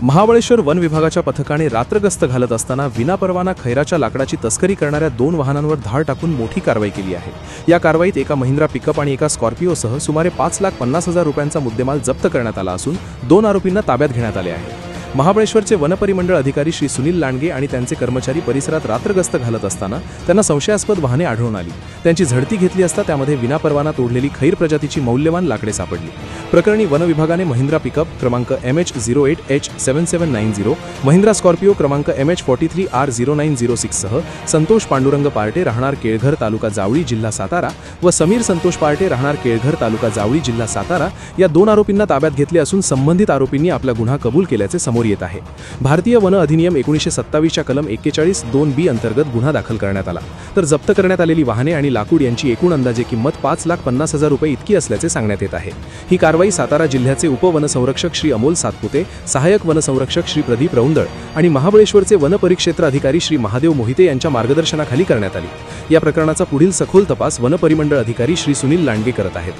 Mahabaleshwar one विभागाच्या पथकाने रात्रगस्त घालत असताना विनापरवाना खैराच्या लाकडाची तस्करी करणाऱ्या 2 वाहनांवर धाड टाकून मोठी कारवाई केली आहे। या कारवाईत एका महिंद्रा पिकअप आणि एका स्कॉर्पिओसह सुमारे 5,50,000 रुपयांचा मुद्देमाल जप्त करण्यात आला असून 2 आरोपींना ताब्यात घेण्यात आले आहे। महाबळेश्वरचे वनपरिमंडळ अधिकारी श्री सुनील लांडगे आणि त्यांचे कर्मचारी परिसरात रात्रगस्त घालत असताना त्यांना संशयास्पद वाहने आढळून आली। त्यांची झडती घेतली असता त्यामध्ये विनापरवाना तोडलेली खैर प्रजातीची मौल्यवान लाकडे सापडली। प्रकरणी वन विभागाने महिंद्रा पिकअप क्रमांक MH08H7790, महिंद्रा स्कॉर्पिओ क्रमांक MH43R0906 सह संतोष पांडुरंग पार्टे राहणार केळघर तालुका जावळी जिल्हा सातारा व समीर संतोष पार्टे राहणार केळघर तालुका जावळी जिल्हा सातारा या 2 आरोपींना ताब्यात घेतले असून संबंधित आरोपींनी आपला गुन्हा कबूल केल्याचे समोर येत आहे। भारतीय वन अधिनियम 1927 च्या कलम 41(2)B अंतर्गत गुन्हा दाखल करण्यात आला। तर जप्त करण्यात आलेली वाहने आणि लाकूड यांची एकूण अंदाजे किंमत 5,50,000 रुपये इतकी असल्याचे सांगण्यात येत आहे। ही कारवाई सातारा जिल्ह्याचे उपवनसंरक्षक श्री अमोल सातपुते, सहाय्यक वनसंरक्षक श्री प्रदीप रौंदळ आणि महाबळेश्वरचे वनपरिक्षेत्र अधिकारी श्री महादेव मोहिते यांच्या मार्गदर्शनाखाली करण्यात आली। या प्रकरणाचा पुढील सखोल तपास वनपरिमंडळ अधिकारी श्री सुनील लांडगे करत आहेत।